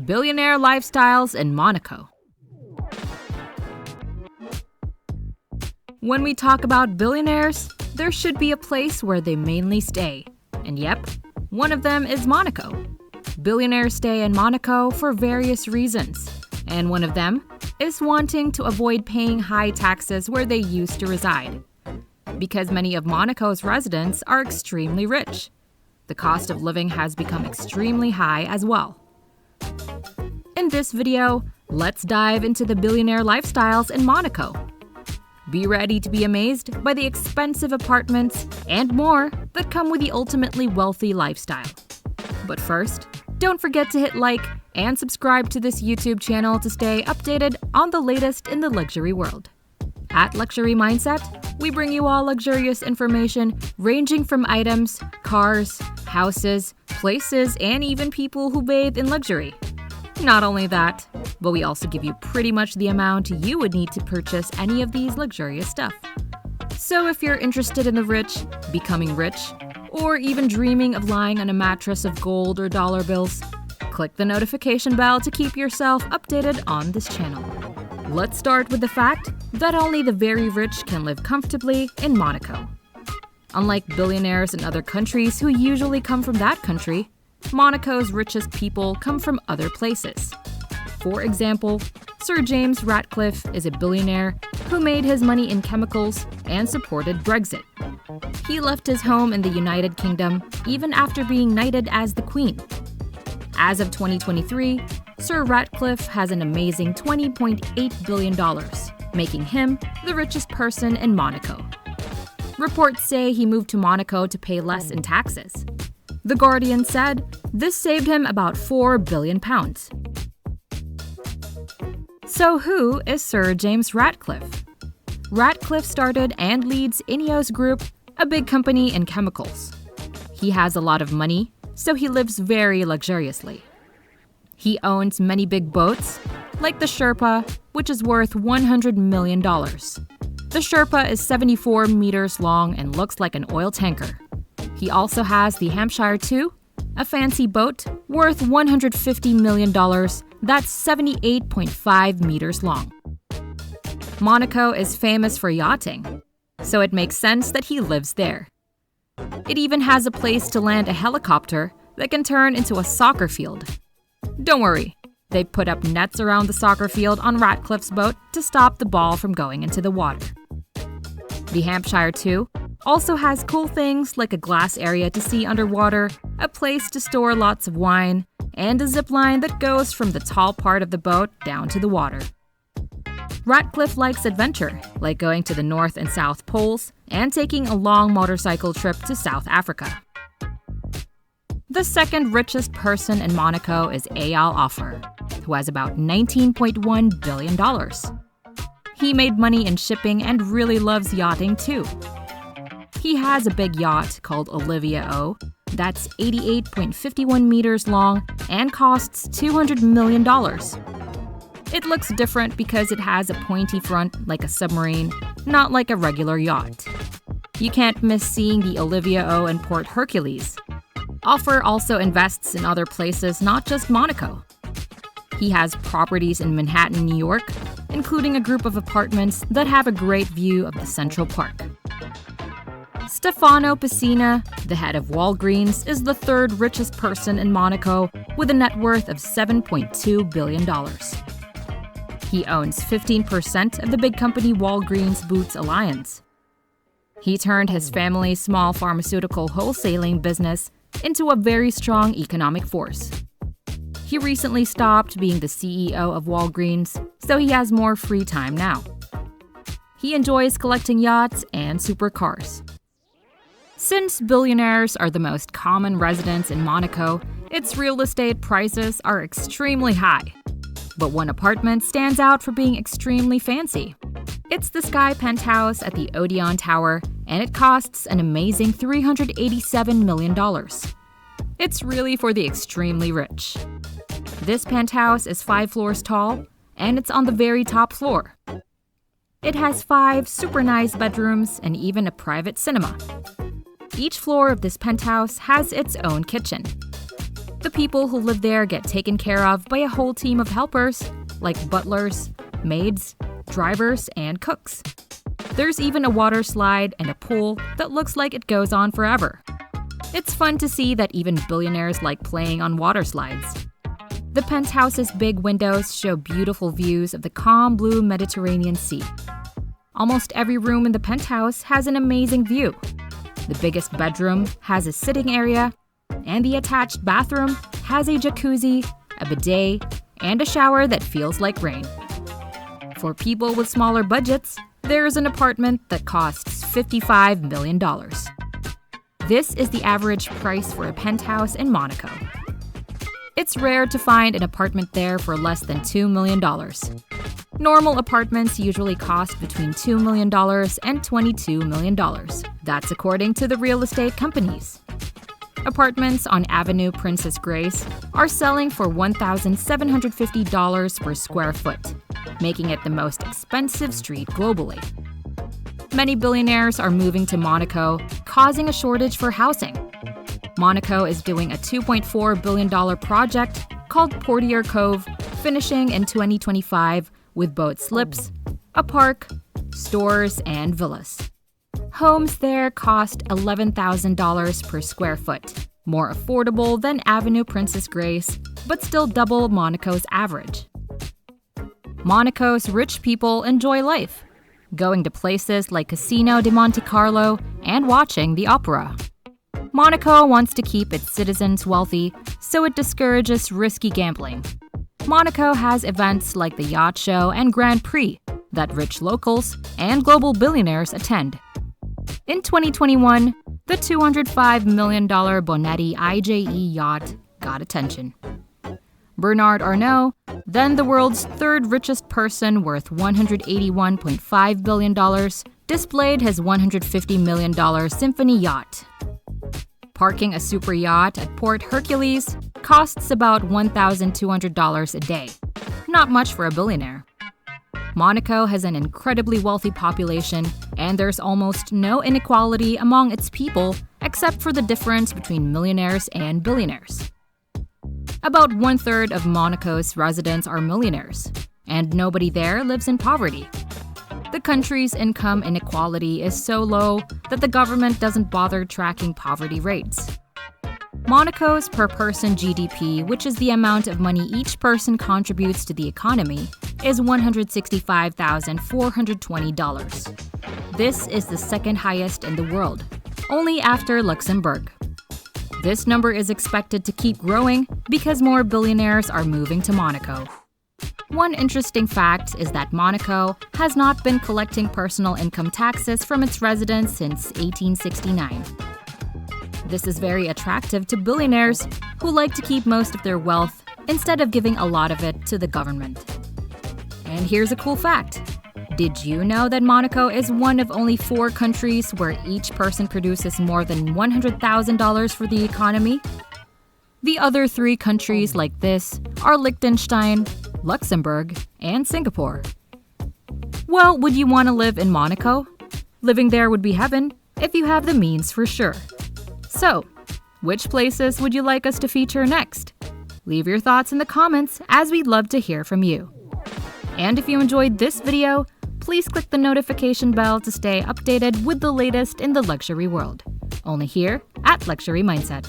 Billionaire lifestyles in Monaco. When we talk about billionaires, there should be a place where they mainly stay. And yep, one of them is Monaco. Billionaires stay in Monaco for various reasons, and one of them is wanting to avoid paying high taxes where they used to reside. Because many of Monaco's residents are extremely rich, the cost of living has become extremely high as well. In this video, let's dive into the billionaire lifestyles in Monaco. Be ready to be amazed by the expensive apartments and more that come with the ultimately wealthy lifestyle. But first, don't forget to hit like and subscribe to this YouTube channel to stay updated on the latest in the luxury world. At Luxury Mindset, we bring you all luxurious information ranging from items, cars, houses, places, and even people who bathe in luxury. Not only that, but we also give you pretty much the amount you would need to purchase any of these luxurious stuff. So if you're interested in the rich, becoming rich, or even dreaming of lying on a mattress of gold or dollar bills, click the notification bell to keep yourself updated on this channel. Let's start with the fact that only the very rich can live comfortably in Monaco. Unlike billionaires in other countries who usually come from that country, Monaco's richest people come from other places. For example, Sir James Ratcliffe is a billionaire who made his money in chemicals and supported Brexit. He left his home in the United Kingdom even after being knighted as the Queen. As of 2023, Sir Ratcliffe has an amazing $20.8 billion, making him the richest person in Monaco. Reports say he moved to Monaco to pay less in taxes. The Guardian said this saved him about £4 billion. So who is Sir James Ratcliffe? Ratcliffe started and leads Ineos Group, a big company in chemicals. He has a lot of money, so he lives very luxuriously. He owns many big boats, like the Sherpa, which is worth $100 million. The Sherpa is 74 meters long and looks like an oil tanker. He also has the Hampshire 2, a fancy boat worth $150 million that's 78.5 meters long. Monaco is famous for yachting, so it makes sense that he lives there. It even has a place to land a helicopter that can turn into a soccer field. Don't worry, they put up nets around the soccer field on Ratcliffe's boat to stop the ball from going into the water. The Hampshire 2 also has cool things like a glass area to see underwater, a place to store lots of wine, and a zip line that goes from the tall part of the boat down to the water. Ratcliffe likes adventure, like going to the North and South Poles and taking a long motorcycle trip to South Africa. The second richest person in Monaco is Eyal Offer, who has about $19.1 billion. He made money in shipping and really loves yachting too. He has a big yacht called Olivia O that's 88.51 meters long and costs $200 million. It looks different because it has a pointy front like a submarine, not like a regular yacht. You can't miss seeing the Olivia O in Port Hercules. Offer also invests in other places, not just Monaco. He has properties in Manhattan, New York, including a group of apartments that have a great view of the Central Park. Stefano Pessina, the head of Walgreens, is the third richest person in Monaco with a net worth of $7.2 billion. He owns 15% of the big company Walgreens Boots Alliance. He turned his family's small pharmaceutical wholesaling business into a very strong economic force. He recently stopped being the CEO of Walgreens, so he has more free time now. He enjoys collecting yachts and supercars. Since billionaires are the most common residents in Monaco, its real estate prices are extremely high. But one apartment stands out for being extremely fancy. It's the Sky Penthouse at the Odeon Tower, and it costs an amazing $387 million. It's really for the extremely rich. This penthouse is 5 floors tall, and it's on the very top floor. It has 5 super nice bedrooms and even a private cinema. Each floor of this penthouse has its own kitchen. The people who live there get taken care of by a whole team of helpers, like butlers, maids, drivers, and cooks. There's even a water slide and a pool that looks like it goes on forever. It's fun to see that even billionaires like playing on water slides. The penthouse's big windows show beautiful views of the calm blue Mediterranean Sea. Almost every room in the penthouse has an amazing view. The biggest bedroom has a sitting area, and the attached bathroom has a jacuzzi, a bidet, and a shower that feels like rain. For people with smaller budgets, there's an apartment that costs $55 million. This is the average price for a penthouse in Monaco. It's rare to find an apartment there for less than $2 million. Normal apartments usually cost between $2 million and $22 million. That's according to the real estate companies. Apartments on Avenue Princess Grace are selling for $1,750 per square foot, making it the most expensive street globally. Many billionaires are moving to Monaco, causing a shortage for housing. Monaco is doing a $2.4 billion project called Porier Cove, finishing in 2025 with boat slips, a park, stores, and villas. Homes there cost $11,000 per square foot, more affordable than Avenue Princess Grace, but still double Monaco's average. Monaco's rich people enjoy life, going to places like Casino de Monte Carlo and watching the opera. Monaco wants to keep its citizens wealthy, so it discourages risky gambling. Monaco has events like the Yacht Show and Grand Prix that rich locals and global billionaires attend. In 2021, the $205 million Bonetti IJE yacht got attention. Bernard Arnault, then the world's third richest person worth $181.5 billion, displayed his $150 million symphony yacht. Parking a super yacht at Port Hercules costs about $1,200 a day. Not much for a billionaire. Monaco has an incredibly wealthy population, and there's almost no inequality among its people except for the difference between millionaires and billionaires. About 1/3 of Monaco's residents are millionaires, and nobody there lives in poverty. The country's income inequality is so low that the government doesn't bother tracking poverty rates. Monaco's per-person GDP, which is the amount of money each person contributes to the economy, is $165,420. This is the second highest in the world, only after Luxembourg. This number is expected to keep growing because more billionaires are moving to Monaco. One interesting fact is that Monaco has not been collecting personal income taxes from its residents since 1869. This is very attractive to billionaires who like to keep most of their wealth instead of giving a lot of it to the government. And here's a cool fact. Did you know that Monaco is one of only 4 countries where each person produces more than $100,000 for the economy? The other 3 countries like this are Liechtenstein, Luxembourg, and Singapore. Well, would you want to live in Monaco? Living there would be heaven if you have the means for sure. So, which places would you like us to feature next? Leave your thoughts in the comments, as we'd love to hear from you. And if you enjoyed this video, please click the notification bell to stay updated with the latest in the luxury world. Only here at Luxury Mindset.